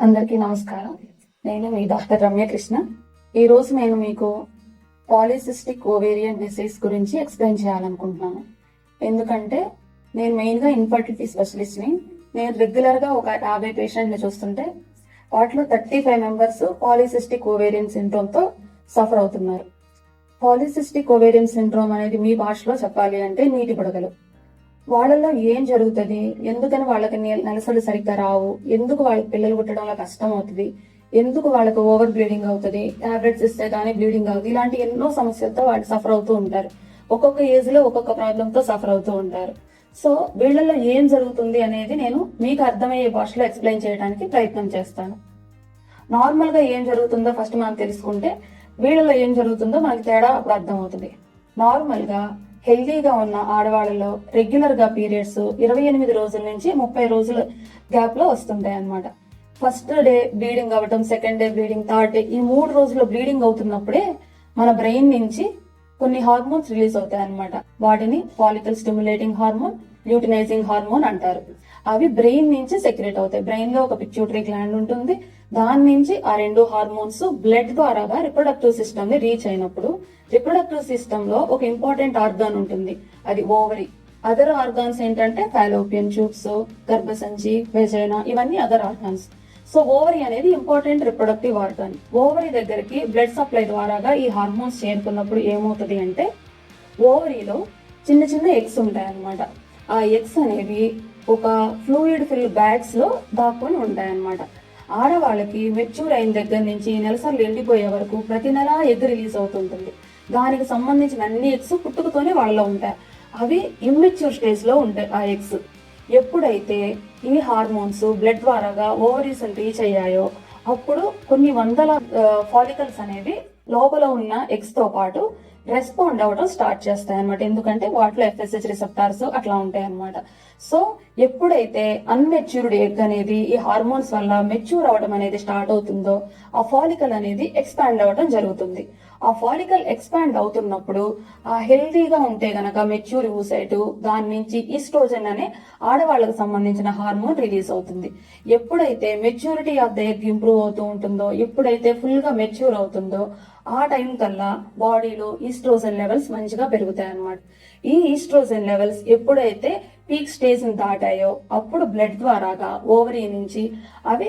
అందరికీ నమస్కారం. నేను మీ డాక్టర్ రమ్యకృష్ణ. ఈ రోజు నేను మీకు పాలిసిస్టిక్ ఓవేరియన్ డిసీజ్ గురించి ఎక్స్ప్లెయిన్ చేయాలనుకుంటున్నాను. ఎందుకంటే నేను మెయిన్ గా ఇన్ఫర్టిలిటీ స్పెషలిస్ట్ ని. నేను రెగ్యులర్ గా ఒక 50 పేషెంట్ని చూస్తుంటే వాటిలో 35 మెంబర్స్ పాలిసిస్టిక్ ఓవేరియన్ సిండ్రోమ్ తో సఫర్ అవుతున్నారు. పాలిసిస్టిక్ ఓవేరియన్ సిండ్రోమ్ అనేది మీ భాషలో చెప్పాలి అంటే నీటి బుడగలు. వాళ్ళలో ఏం జరుగుతుంది, ఎందుకని వాళ్ళకి నెలసలు సరిగ్గా రావు, ఎందుకు వాళ్ళకి పిల్లలు పుట్టడంలో కష్టం అవుతుంది, ఎందుకు వాళ్ళకి ఓవర్ బ్లీడింగ్ అవుతుంది, టాబ్లెట్స్ ఇస్తే గానీ బ్లీడింగ్ అవుతుంది, ఇలాంటి ఎన్నో సమస్యలతో వాళ్ళు సఫర్ అవుతూ ఉంటారు. ఒక్కొక్క ఏజ్ లో ఒక్కొక్క ప్రాబ్లమ్ తో సఫర్ అవుతూ ఉంటారు. సో వీళ్ళలో ఏం జరుగుతుంది అనేది నేను మీకు అర్థమయ్యే భాషలో ఎక్స్ప్లెయిన్ చేయడానికి ప్రయత్నం చేస్తాను. నార్మల్ గా ఏం జరుగుతుందో ఫస్ట్ మనం తెలుసుకుంటే వీళ్ళలో ఏం జరుగుతుందో మనకి తేడా అప్పుడు అర్థం అవుతుంది. నార్మల్ గా హెల్దీగా ఉన్న ఆడవాళ్ళలో రెగ్యులర్ గా పీరియడ్స్ 28 రోజుల నుంచి 30 రోజుల గ్యాప్ లో వస్తుంటాయి అన్నమాట. ఫస్ట్ డే బ్లీడింగ్ అవ్వటం, second day bleeding, third day, ఈ 3 రోజుల్లో బ్లీడింగ్ అవుతున్నప్పుడే మన బ్రెయిన్ నుంచి కొన్ని హార్మోన్స్ రిలీజ్ అవుతాయి అన్నమాట. వాటిని follicle stimulating hormone, luteinising hormone అంటారు. అవి బ్రెయిన్ నుంచి సెక్రెట్ అవుతాయి. బ్రెయిన్ లో ఒక పిట్యూటరీ గ్లాండ్ ఉంటుంది. దాని నుంచి ఆ 2 హార్మోన్స్ బ్లడ్ ద్వారా రిప్రొడక్టివ్ సిస్టమ్ ని రీచ్ అయినప్పుడు రిప్రొడక్టివ్ సిస్టమ్ లో ఒక ఇంపార్టెంట్ ఆర్గాన్ ఉంటుంది, అది ఓవరీ. అదర్ ఆర్గాన్స్ ఏంటంటే ఫాలోపియన్ ట్యూబ్స్, గర్భసంచి, వెజైనా, ఇవన్నీ అదర్ ఆర్గాన్స్. సో ఓవరీ అనేది ఇంపార్టెంట్ రిప్రొడక్టివ్ ఆర్గాన్. ఓవరీ దగ్గరికి బ్లడ్ సప్లై ద్వారా ఈ హార్మోన్స్ చేరుకున్నప్పుడు ఏమవుతుంది అంటే ఓవరీలో చిన్న చిన్న ఎగ్స్ ఉంటాయి అన్నమాట. ఆ ఎగ్స్ అనేవి ఒక ఫ్లూయిడ్ ఫిల్ బ్యాగ్స్ లో దాక్కుని ఉంటాయి అన్నమాట. ఆడవాళ్ళకి మెచ్యూర్ అయిన దగ్గర నుంచి నెలసర్లు ఎండిపోయే వరకు ప్రతి నెల ఎగ్ రిలీజ్ అవుతుంటుంది. దానికి సంబంధించిన అన్ని ఎగ్స్ పుట్టుకతోనే వాళ్ళలో ఉంటాయి. అవి ఇమ్మెచ్యూర్ స్టేజ్ లో ఉంటాయి ఆ ఎగ్స్. ఎప్పుడైతే ఈ హార్మోన్స్ బ్లడ్ ద్వారా ఓవరీస్ రీచ్ అయ్యాయో అప్పుడు కొన్ని వందల ఫాలికల్స్ అనేవి లోపల ఉన్న ఎగ్స్ తో పాటు రెస్పాండ్ అవ్వడం స్టార్ట్ చేస్తాయి అనమాట. ఎందుకంటే వాటిలో FSH రిసెప్టార్స్ అట్లా ఉంటాయి అనమాట. సో ఎప్పుడైతే అన్మెచ్యూర్డ్ ఎగ్ అనేది ఈ హార్మోన్స్ వల్ల మెచ్యూర్ అవడం అనేది స్టార్ట్ అవుతుందో ఆ ఫాలికల్ అనేది ఎక్స్పాండ్ అవ్వడం జరుగుతుంది. ఆ ఫాలికల్ ఎక్స్పాండ్ అవుతున్నప్పుడు ఆ హెల్దీగా ఉంటే గనక మెచ్యూర్ ఊసైట్, దాని నుంచి ఈస్ట్రోజన్ అనే ఆడవాళ్ళకు సంబంధించిన హార్మోన్ రిలీజ్ అవుతుంది. ఎప్పుడైతే maturity of the egg improve అవుతూ ఉంటుందో, ఎప్పుడైతే ఫుల్ గా మెచ్యూర్ అవుతుందో ఆ టైం కల్లా బాడీలో ఈస్ట్రోజన్ లెవెల్స్ మంచిగా పెరుగుతాయి అన్నమాట. ఈ ఈస్ట్రోజన్ లెవెల్స్ ఎప్పుడైతే పీక్ స్టేజ్ ని దాటాయో అప్పుడు బ్లడ్ ద్వారాగా ఓవరీ నుంచి అవి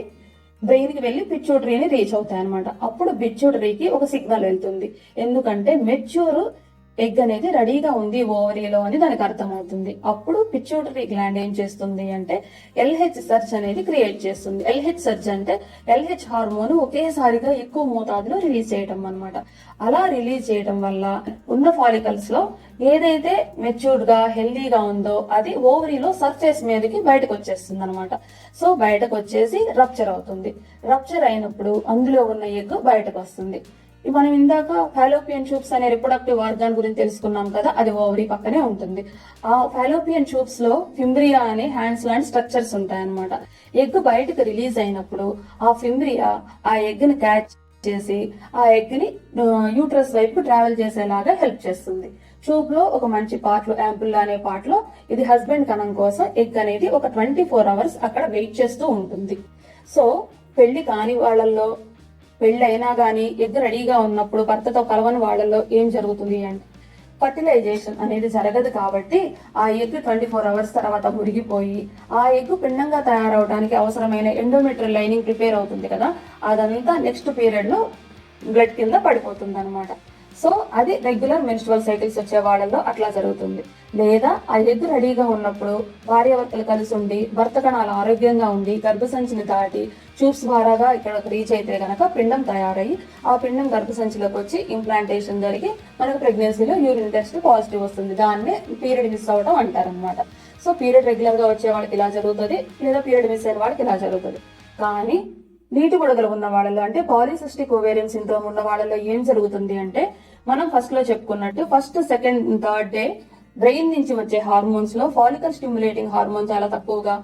బ్రెయిన్ కి వెళ్లి పిట్యూటరీని రీచ్ అవుతాయి అనమాట. అప్పుడు పిట్యూటరీకి ఒక సిగ్నల్ వెళ్తుంది. ఎందుకంటే మెచ్యూర్ ఎగ్ అనేది రెడీగా ఉంది ఓవరీలో అని దానికి అర్థమవుతుంది. అప్పుడు పిట్యూటరీ గ్లాండ్ ఏం చేస్తుంది అంటే LH సర్జ్ అనేది క్రియేట్ చేస్తుంది. LH సర్జ్ అంటే LH హార్మోన్ ఒకేసారిగా ఎక్కువ మోతాదులో రిలీజ్ చేయడం అనమాట. అలా రిలీజ్ చేయడం వల్ల ఉన్న ఫాలికల్స్ లో ఏదైతే మెచ్యూర్డ్ గా హెల్దీగా ఉందో అది ఓవరీలో సర్ఫేస్ మీదకి బయటకు వచ్చేస్తుంది అనమాట. సో బయటకు వచ్చేసి రప్చర్ అవుతుంది. రప్చర్ అయినప్పుడు అందులో ఉన్న ఎగ్ బయటకు వస్తుంది. మనం ఇందాక ఫాలోపియన్ ట్యూబ్స్ అనే రిప్రొడక్టివ్ ఆర్గాన్ గురించి తెలుసుకున్నాం కదా, అది ఓవరీ పక్కనే ఉంటుంది. ఆ ఫాలోపియన్ ట్యూబ్స్ లో ఫింబ్రియా అనే హ్యాండ్స్ లాంటి స్ట్రక్చర్స్ ఉంటాయన్నమాట. ఎగ్ బయటకు రిలీజ్ అయినప్పుడు ఆ ఫింబ్రియా ఆ ఎగ్ ని క్యాచ్ చేసి ఆ ఎగ్ ని యూట్రస్ వైపు ట్రావెల్ చేసేలాగా హెల్ప్ చేస్తుంది. ట్యూబ్ లో ఒక మంచి పార్ట్ లో, యాంపుల్ అనే పార్ట్ లో, ఇది హస్బెండ్ కణం కోసం ఎగ్ అనేది ఒక 24 అవర్స్ అక్కడ వెయిట్ చేస్తూ ఉంటుంది. సో పెళ్లి కాని వాళ్ళల్లో, పెళ్లి అయినా గానీ ఎగ్ రెడీగా ఉన్నప్పుడు భర్తతో కలవని వాళ్ళలో ఏం జరుగుతుంది అంటే ఫర్టిలైజేషన్ అనేది జరగదు. కాబట్టి ఆ ఎగ్ 24 అవర్స్ తర్వాత మురిగిపోయి ఆ ఎగ్ పిండంగా తయారవడానికి అవసరమైన ఎండోమెట్రియల్ లైనింగ్ ప్రిపేర్ అవుతుంది కదా, అదంతా నెక్స్ట్ పీరియడ్ లో బ్లడ్ కింద పడిపోతుంది అనమాట. సో అది రెగ్యులర్ మెన్స్ట్రువల్ సైకిల్స్ వచ్చే వాళ్ళలో అట్లా జరుగుతుంది. లేదా ఆ ఎగ్ రెడీగా ఉన్నప్పుడు భార్యాభర్తలు కలిసి ఉండి భర్త కణాలు ఆరోగ్యంగా ఉండి గర్భసంచిని దాటి ట్యూబ్స్ ద్వారాగా ఇక్కడ రీచ్ అయితే గనక పిండం తయారయ్యి ఆ పిండం గర్భసంచిలోకి వచ్చి ఇంప్లాంటేషన్ జరిగి మనకు ప్రెగ్నెన్సీలో యూరిన్ టెస్ట్ పాజిటివ్ వస్తుంది. దాన్నే పీరియడ్ మిస్ అవడం అంటారనమాట. సో పీరియడ్ రెగ్యులర్ గా వచ్చే వాళ్ళకి ఇలా జరుగుతుంది, లేదా పీరియడ్ మిస్ అయిన వాళ్ళకి ఇలా జరుగుతుంది. కానీ నీటి బుడగలు ఉన్న వాళ్ళలో అంటే పాలిసిస్టిక్ ఓవేరియన్ సిండ్రోమ్ ఉన్న వాళ్ళలో ఏం జరుగుతుంది అంటే మనం ఫస్ట్ లో చెప్పుకున్నట్టు first, second, third day brain నుంచి వచ్చే హార్మోన్స్ లో ఫాలికల్ స్టిమ్యులేటింగ్ హార్మోన్ చాలా తక్కువగా,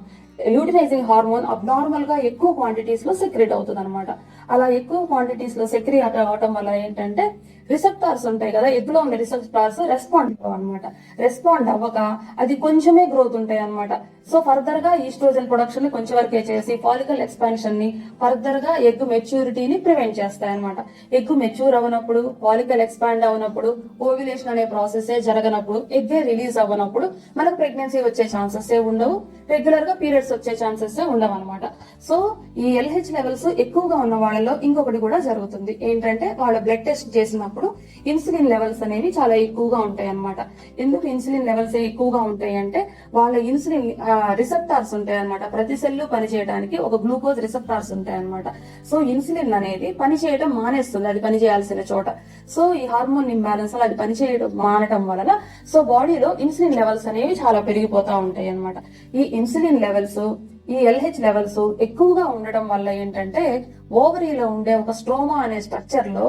ల్యూటినైజింగ్ హార్మోన్ అబ్నార్మల్ గా ఎక్కువ క్వాంటిటీస్ లో సెక్రెట్ అవుతుంది అనమాట. అలా ఎక్కువ క్వాంటిటీస్ లో సెక్రెట్ అవటం వల్ల ఏంటంటే రిసెప్టార్స్ ఉంటాయి కదా, ఎగ్గులో ఉన్న రిసెప్టార్స్ రెస్పాండ్ అవ్వనమాట. రెస్పాండ్ అవ్వక అది కొంచెమే గ్రోత్ ఉంటాయి అనమాట. సో ఫర్దర్ గా ఈస్ట్రోజన్ ప్రొడక్షన్ ని కొంచెం వరకే చేసి ఫాలికల్ ఎక్స్పాన్షన్ ని ఫర్దర్ గా ఎగ్ మెచ్యూరిటీని ప్రివెంట్ చేస్తాయి అనమాట. ఎగ్ మెచ్యూర్ అవనప్పుడు, ఫాలికల్ ఎక్స్పాండ్ అవనప్పుడు, ఓవ్యులేషన్ అనే ప్రాసెస్ జరగనప్పుడు, ఎగ్ రిలీజ్ అవ్వనప్పుడు మనకు ప్రెగ్నెన్సీ వచ్చే ఛాన్సెస్ ఉండవు, రెగ్యులర్ గా పీరియడ్స్ వచ్చే ఛాన్సెస్ ఉండవు అనమాట. సో ఈ ఎల్హెచ్ లెవెల్స్ ఎక్కువగా ఉన్న వాళ్ళలో ఇంకొకటి కూడా జరుగుతుంది ఏంటంటే, వాళ్ళ బ్లడ్ టెస్ట్ చేసినప్పుడు ఇన్సులిన్ లెవెల్స్ అనేవి చాలా ఎక్కువగా ఉంటాయి అనమాట. ఎందుకు ఇన్సులిన్ లెవెల్స్ ఎక్కువగా ఉంటాయి అంటే, వాళ్ళ ఇన్సులిన్ రిసెప్టార్స్ ఉంటాయి అనమాట. ప్రతి సెల్ పనిచేయడానికి ఒక గ్లూకోజ్ రిసెప్టార్స్ ఉంటాయి అనమాట. సో ఇన్సులిన్ అనేది పనిచేయడం మానేస్తుంది, అది పనిచేయాల్సిన చోట. సో ఈ హార్మోన్ ఇంబ్యాలెన్స్ అది పనిచేయడం మానటం వలన సో బాడీలో ఇన్సులిన్ లెవెల్స్ అనేవి చాలా పెరిగిపోతా ఉంటాయి అనమాట. ఈ ఇన్సులిన్ లెవెల్స్, ఈ ఎల్హెచ్ లెవెల్స్ ఎక్కువగా ఉండడం వల్ల ఏంటంటే, ఓవరీలో ఉండే ఒక స్ట్రోమా అనే స్ట్రక్చర్ లో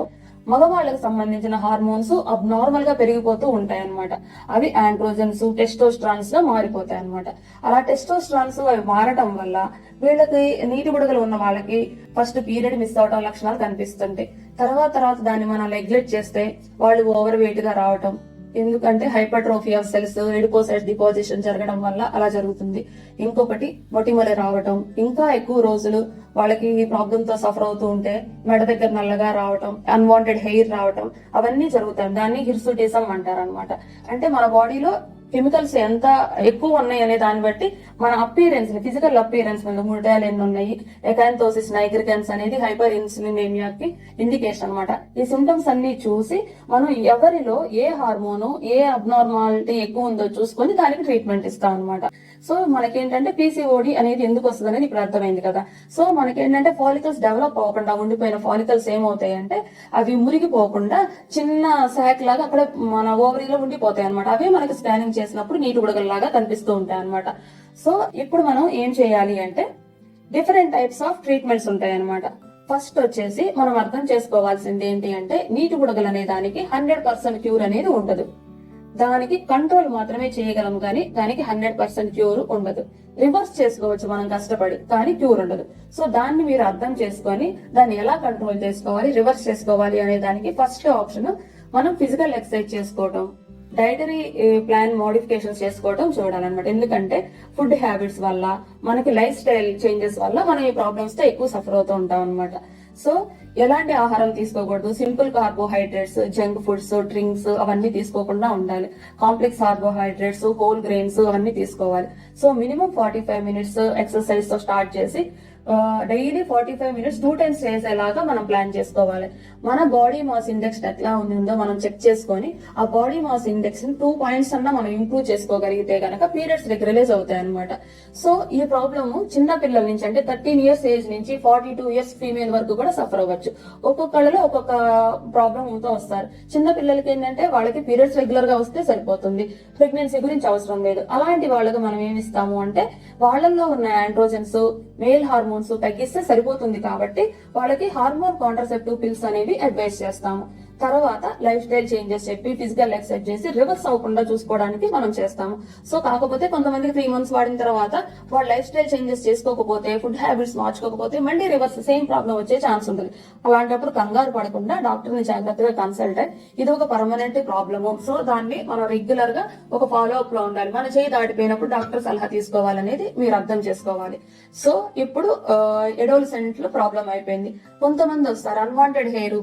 మగవాళ్ళకి సంబంధించిన హార్మోన్స్ అబ్నార్మల్ గా పెరిగిపోతూ ఉంటాయి అనమాట. అవి ఆండ్రోజన్స్, టెస్టోస్ట్రాన్స్ గా మారిపోతాయి అనమాట. అలా టెస్టోస్ట్రాన్స్ అవి మారటం వల్ల వీళ్ళకి నీటి బుడగలు ఉన్న వాళ్ళకి ఫస్ట్ పీరియడ్ మిస్ అవడం లక్షణాలు కనిపిస్తుంటాయి. తర్వాత దాన్ని మనం నెగ్లెక్ట్ చేస్తే వాళ్ళు ఓవర్ వెయిట్ గా రావటం, ఎందుకంటే హైపర్ట్రోఫీ ఆఫ్ సెల్స్, ఎడిపోసైట్ డిపాజిషన్ జరగడం వల్ల అలా జరుగుతుంది. ఇంకొకటి మొటిమలు రావటం, ఇంకా ఎక్కువ రోజులు వాళ్ళకి ఈ ప్రాబ్లమ్ తో సఫర్ అవుతూ ఉంటే మెడ దగ్గర నల్లగా రావటం, అన్వాంటెడ్ హెయిర్ రావటం, అవన్నీ జరుగుతాయి. దాన్ని హిర్సుటిజం అంటారు అనమాట. అంటే మన బాడీలో కెమికల్స్ ఎంత ఎక్కువ ఉన్నాయి అనే దాన్ని బట్టి మన అపీరెన్స్, ఫిజికల్ అపీరెన్స్ మీద ముడతలు ఎన్ని ఉన్నాయి, ఎకాంతోసిస్ నైగ్రికన్స్ అనేది హైపర్ ఇన్సులినేమియాకి ఇండికేషన్ అనమాట. ఈ సిమ్టమ్స్ అన్ని చూసి మనం ఎవరిలో ఏ హార్మోను, ఏ అబ్నార్మాలిటీ ఎక్కువ ఉందో చూసుకొని దానికి ట్రీట్మెంట్ ఇస్తాం అనమాట. సో మనకేంటంటే పీసీఓడి అనేది ఎందుకు వస్తుంది అనేది ఇప్పుడు అర్థమైంది కదా. సో మనకేంటంటే ఫాలికల్స్ డెవలప్ అవ్వకుండా ఉండిపోయిన ఫాలికల్స్ ఏమవుతాయి అంటే, అవి మురిగిపోకుండా చిన్న శాక్ లాగా అక్కడ మన ఓవరీలో ఉండిపోతాయి అనమాట. అవే మనకి స్కానింగ్ చేసినప్పుడు నీటి బుడగల్లాగా కనిపిస్తూ ఉంటాయి అనమాట. సో ఇప్పుడు మనం ఏం చేయాలి అంటే, డిఫరెంట్ టైప్స్ ఆఫ్ ట్రీట్మెంట్స్ ఉంటాయి అనమాట. ఫస్ట్ వచ్చేసి మనం అర్థం చేసుకోవాల్సింది ఏంటి అంటే, నీటి బుడగలు అనే దానికి 100% క్యూర్ అనేది ఉండదు. దానికి కంట్రోల్ మాత్రమే చేయగలం కానీ దానికి 100% క్యూర్ ఉండదు. రివర్స్ చేసుకోవచ్చు మనం కష్టపడి, కానీ క్యూర్ ఉండదు. సో దాన్ని మీరు అర్థం చేసుకొని దాన్ని ఎలా కంట్రోల్ చేసుకోవాలి, రివర్స్ చేసుకోవాలి అనే దానికి ఫస్ట్ ఆప్షన్ మనం ఫిజికల్ ఎక్సర్సైజ్ చేసుకోవటం, డైటరీ ప్లాన్ మోడిఫికేషన్స్ చేసుకోవడం చూడాలన్నమాట. ఎందుకంటే ఫుడ్ హ్యాబిట్స్ వల్ల, మనకి లైఫ్ స్టైల్ చేంజెస్ వల్ల మనం ఈ ప్రాబ్లమ్స్ తో ఎక్కువ సఫర్ అవుతూ ఉంటాం అనమాట. సో ఎలాంటి ఆహారం తీసుకోకూడదు, simple carbohydrates, junk foods, drinks అవన్నీ తీసుకోకుండా ఉండాలి. కాంప్లెక్స్ కార్బోహైడ్రేట్స్, హోల్ గ్రెయిన్స్ అవన్నీ తీసుకోవాలి. సో మినిమం 45 మినిట్స్ ఎక్సర్సైజ్ తో స్టార్ట్ చేసి డైలీ 45 మినిట్స్ 2 టైమ్స్ చేసేలాగా మనం ప్లాన్ చేసుకోవాలి. మన బాడీ మాస్ ఇండెక్స్ ఎట్లా ఉందో మనం చెక్ చేసుకొని ఆ బాడీ మాస్ ఇండెక్స్ 2 పాయింట్స్ అన్నా మనం ఇంప్రూవ్ చేసుకోగలిగితే గనక పీరియడ్స్ రెగ్యులరైజ్ అవుతాయి అనమాట. సో ఈ ప్రాబ్లమ్ చిన్న పిల్లల నుంచి అంటే 13 ఇయర్స్ ఏజ్ నుంచి 42 ఇయర్స్ ఫీమేల్ వరకు కూడా సఫర్ అవ్వచ్చు. ఒక్కొక్కళ్ళలో ఒక్కొక్క ప్రాబ్లంతో వస్తారు. చిన్న పిల్లలకి ఏంటంటే వాళ్ళకి పీరియడ్స్ రెగ్యులర్ గా వస్తే సరిపోతుంది, ప్రెగ్నెన్సీ గురించి అవసరం లేదు. అలాంటి వాళ్ళకి మనం ఏమి ఇస్తాము అంటే, వాళ్ళల్లో ఉన్న ఆండ్రోజన్స్, మేల్ హార్మోన్స్ తగ్గిస్తే సరిపోతుంది. కాబట్టి వాళ్ళకి హార్మోన్ కాంట్రసెప్టివ్ పిల్స్ అనేవి అడ్వైస్ చేస్తాము. తర్వాత లైఫ్ స్టైల్ చేంజెస్ చెప్పి ఫిజికల్ ఎక్సర్సైజ్ చేసి రివర్స్ అవ్వకుండా చూసుకోవడానికి మనం చేస్తాము. సో కాకపోతే కొంతమందికి 3 మంత్స్ వాడిన తర్వాత వాళ్ళు లైఫ్ స్టైల్ చేంజెస్ చేసుకోకపోతే, ఫుడ్ హ్యాబిట్స్ మార్చుకోకపోతే మళ్ళీ రివర్స్ సేమ్ ప్రాబ్లం వచ్చే ఛాన్స్ ఉంటుంది. అలాంటప్పుడు కంగారు పడకుండా డాక్టర్ ని జాగ్రత్తగా కన్సల్ట్ అయ్యి, ఇది ఒక పర్మనెంట్ ప్రాబ్లము, సో దాన్ని మనం రెగ్యులర్ గా ఒక ఫాలో అప్ లో ఉండాలి. మన చేయి దాటిపోయినప్పుడు డాక్టర్ సలహా తీసుకోవాలనేది మీరు అర్థం చేసుకోవాలి. సో ఇప్పుడు ఎడోలసెంట్ లో ప్రాబ్లం అయిపోయింది. కొంతమంది వస్తారు అన్వాంటెడ్ హెయిర్,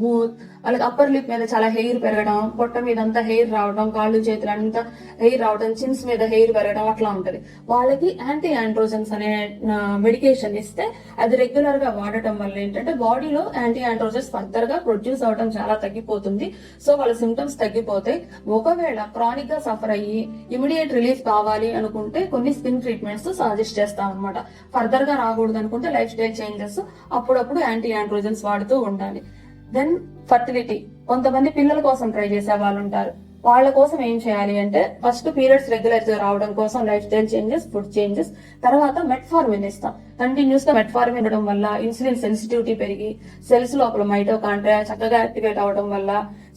అలాగే అప్పర్ లిప్ మీద చాలా హెయిర్ పెరగడం, పొట్ట మీద అంతా హెయిర్ రావడం, కాళ్ళు చేతులు అంతా హెయిర్ రావడం, చిన్స్ మీద హెయిర్ పెరగడం అట్లా ఉంటది. వాళ్ళకి యాంటీ ఆండ్రోజన్స్ అనే మెడికేషన్ ఇస్తే అది రెగ్యులర్ గా వాడటం వల్ల ఏంటంటే బాడీలో యాంటీ ఆండ్రోజన్స్ ఫర్దర్ గా ప్రొడ్యూస్ అవడం చాలా తగ్గిపోతుంది. సో వాళ్ళ సిమ్టమ్స్ తగ్గిపోతాయి. ఒకవేళ క్రానిక్ గా సఫర్ అయ్యి ఇమిడియట్ రిలీఫ్ కావాలి అనుకుంటే కొన్ని స్కిన్ ట్రీట్మెంట్స్ సజెస్ట్ చేస్తాం అనమాట. ఫర్దర్ గా రాకూడదు అనుకుంటే లైఫ్ స్టైల్ చేంజెస్, అప్పుడప్పుడు యాంటీ ఆండ్రోజన్స్ వాడుతూ ఉండాలి. దెన్ ఫర్టిలిటీ, కొంతమంది పిల్లల కోసం ట్రై చేసే వాళ్ళు ఉంటారు. వాళ్ళ కోసం ఏం చేయాలి అంటే, ఫస్ట్ పీరియడ్స్ రెగ్యులర్ రావడం కోసం life style changes, food changes, తర్వాత మెట్ఫార్మిన్ ఇస్తాం. కంటిన్యూస్ గా మెట్ఫార్మిన్ ఇవ్వడం వల్ల ఇన్సులిన్ సెన్సిటివిటీ పెరిగి సెల్స్ లోపల మైటోకాండ్రియా చక్కగా యాక్టివేట్ అవడం వల్ల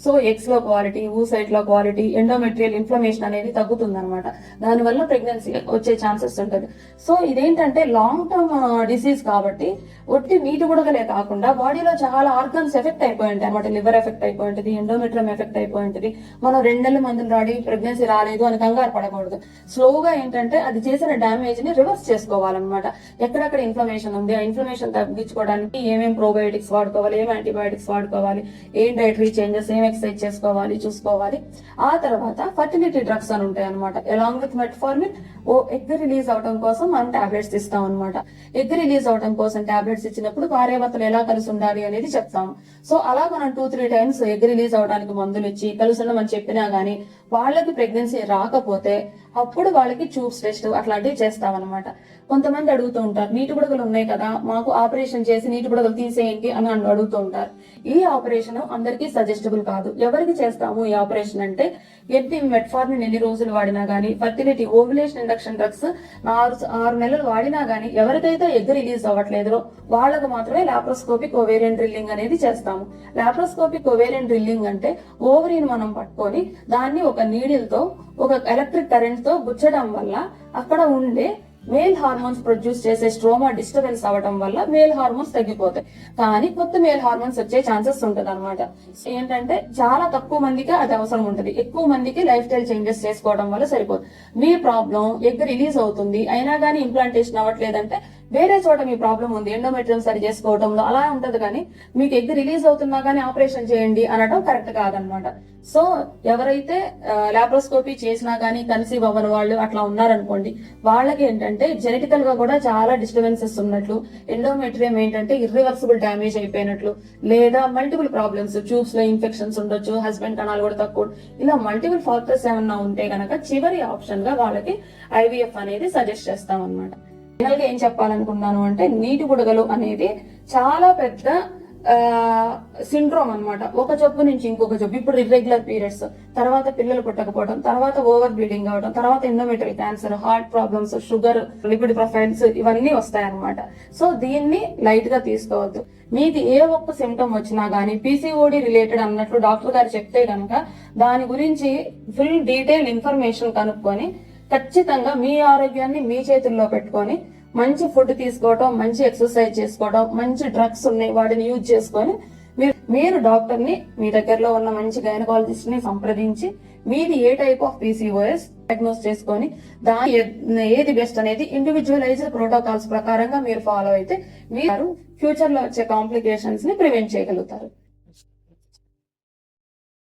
సో ఎగ్స్ లో క్వాలిటీ, ఊసైట్ లో క్వాలిటీ, ఎండోమెట్రియల్ ఇన్ఫ్లమేషన్ అనేది తగ్గుతుంది అనమాట. దానివల్ల ప్రెగ్నెన్సీ వచ్చే ఛాన్సెస్ ఉంటుంది. సో ఇదేంటంటే లాంగ్ టర్మ్ డిసీజ్ కాబట్టి ఒట్టి నీటి బుడగలే కాకుండా బాడీలో చాలా ఆర్గన్స్ ఎఫెక్ట్ అయిపోయి ఉంటాయి అనమాట. లివర్ ఎఫెక్ట్ అయిపోయి ఉంటుంది, ఎండోమెట్రియం ఎఫెక్ట్ అయిపోయి ఉంటుంది. మనం 2 నెలల మందులు రాడి ప్రెగ్నెన్సీ రాలేదు అని కంగారు పడకూడదు. స్లోగా ఏంటంటే అది చేసిన డ్యామేజ్ ని రివర్స్ చేసుకోవాలన్నమాట. ఎక్కడెక్కడ ఇన్ఫ్లమేషన్ ఉంది, ఆ ఇన్ఫ్లమేషన్ తగ్గించుకోవడానికి ఏమేం ప్రోబయోటిక్స్ వాడుకోవాలి, ఏం యాంటీబయాటిక్స్ వాడుకోవాలి, ఏం డైటరీ చేంజెస్, ఏం ఎక్సర్సైజ్ చేసుకోవాలి చూసుకోవాలి. ఆ తర్వాత ఫర్టిలిటీ డ్రగ్స్ అని ఉంటాయి అనమాట. Along with metformin egg release అవడం కోసం మనం టాబ్లెట్స్ ఇస్తాం అనమాట. ఎగ్ రిలీజ్ అవడం కోసం టాబ్లెట్స్ ఇచ్చినప్పుడు భార్యాభర్తలు ఎలా కలిసి ఉండాలి అనేది చెప్తాము. సో అలా మనం 2-3 టైమ్స్ ఎగ్ రిలీజ్ అవడానికి మందులు ఇచ్చి కలిసి ఉండమని చెప్పినా గానీ వాళ్ళకి ప్రెగ్నెన్సీ రాకపోతే అప్పుడు వాళ్ళకి ట్యూబ్స్ టెస్ట్ అట్లాంటివి చేస్తామన్నమాట. కొంతమంది అడుగుతూ ఉంటారు, నీటి బుడగలు ఉన్నాయి కదా, మాకు ఆపరేషన్ చేసి నీటి బుడగలు తీసేయండి అని అడుగుతూ ఉంటారు. ఈ ఆపరేషన్ అందరికీ సజెస్టబుల్ కాదు. ఎవరికి చేస్తాము ఈ ఆపరేషన్ అంటే, మెట్ఫార్మిన్ ఎన్ని రోజులు వాడినా గానీ, ఫర్టిలిటీ ఓవ్యులేషన్ ఇండక్షన్ డ్రగ్స్ 6 నెలలు వాడినా గానీ ఎవరికైతే ఎగ్ రిలీజ్ అవ్వట్లేదో వాళ్ళకు మాత్రమే లాప్రోస్కోపిక్ ఓవేరియన్ డ్రిల్లింగ్ అనేది చేస్తాము. లాప్రోస్కోపిక్ ఓవేరియన్ డ్రిల్లింగ్ అంటే ఓవరీని మనం పట్టుకొని దాన్ని ఒక నీడిల్ తో, ఒక ఎలక్ట్రిక్ కరెంట్ తో గుచ్చడం వల్ల అక్కడ ఉండే మేల్ హార్మోన్స్ ప్రొడ్యూస్ చేసే స్ట్రోమా డిస్టర్బెన్స్ అవ్వడం వల్ల మేల్ హార్మోన్స్ తగ్గిపోతాయి. కానీ కొత్త మేల్ హార్మోన్స్ వచ్చే ఛాన్సెస్ ఉంటుంది అనమాట. ఏంటంటే చాలా తక్కువ మందికి అది అవసరం ఉంటుంది, ఎక్కువ మందికి లైఫ్ స్టైల్ చేంజెస్ చేసుకోవడం వల్ల సరిపోతుంది. మీ ప్రాబ్లం ఎగ్ రిలీజ్ అవుతుంది అయినా కానీ ఇంప్లాంటేషన్ అవ్వట్లేదంటే వేరే చోట మీ ప్రాబ్లం ఉంది, ఎండోమెట్రియం సరి చేసుకోవడంలో అలా ఉంటది. కానీ మీకు ఎగ్ రిలీజ్ అవుతున్నా కానీ ఆపరేషన్ చేయండి అనడం కరెక్ట్ కాదనమాట. సో ఎవరైతే లాప్రోస్కోపీ చేసినా గానీ కన్సీవ్ అవ్వని వాళ్ళు అట్లా ఉన్నారనుకోండి, వాళ్ళకి ఏంటంటే జెనెటికల్ గా కూడా చాలా డిస్టర్బెన్సెస్ ఉన్నట్లు, ఎండోమెట్రియం ఏంటంటే ఇర్రివర్సిబుల్ డ్యామేజ్ అయిపోయినట్లు, లేదా మల్టిపుల్ ప్రాబ్లమ్స్, ట్యూబ్స్ లో ఇన్ఫెక్షన్స్ ఉండొచ్చు, హస్బెండ్ కణాలు కూడా తక్కువ, ఇలా మల్టిపుల్ ఫ్యాక్టర్స్ ఏమన్నా ఉంటే గనక చివరి ఆప్షన్ గా వాళ్ళకి IVF అనేది సజెస్ట్ చేస్తాం అనమాట. ఫైనల్ గా ఏం చెప్పాలనుకున్నాను అంటే, నీటి బుడగలు అనేది చాలా పెద్ద సిండ్రోమ్ అన్నమాట. ఒక జబ్బు నుంచి ఇంకొక జబ్బు, ఇప్పుడు ఇర్రెగ్యులర్ పీరియడ్స్, తర్వాత పిల్లలు పుట్టకపోవడం, తర్వాత ఓవర్ బ్లీడింగ్ అవడం, తర్వాత endometrial cancer, heart problems, sugar, lipid profiles ఇవన్నీ వస్తాయన్నమాట. సో దీన్ని లైట్ గా తీసుకోవద్దు. మీకు ఏ ఒక్క సిమ్టమ్ వచ్చినా గానీ PCOD రిలేటెడ్ అన్నట్లు డాక్టర్ గారు చెప్తే గనక దాని గురించి ఫుల్ డీటెయిల్ ఇన్ఫర్మేషన్ కనుక్కొని ఖచ్చితంగా మీ ఆరోగ్యాన్ని మీ చేతుల్లో పెట్టుకొని మంచి ఫుడ్ తీసుకోవడం, మంచి ఎక్సర్సైజ్ చేసుకోవడం, మంచి డ్రగ్స్ ఉన్నాయి వాటిని యూజ్ చేసుకొని మీరు డాక్టర్ ని, మీ దగ్గరలో ఉన్న మంచి గైనకాలజిస్ట్ ని సంప్రదించి మీది ఏ టైప్ ఆఫ్ PCOS డయాగ్నోస్ చేసుకొని దాని ఏది బెస్ట్ అనేది ఇండివిజువలైజ్డ్ ప్రోటోకాల్స్ ప్రకారంగా మీరు ఫాలో అయితే మీరు ఫ్యూచర్ లో వచ్చే కాంప్లికేషన్స్ ని ప్రివెంట్ చేయగలుగుతారు.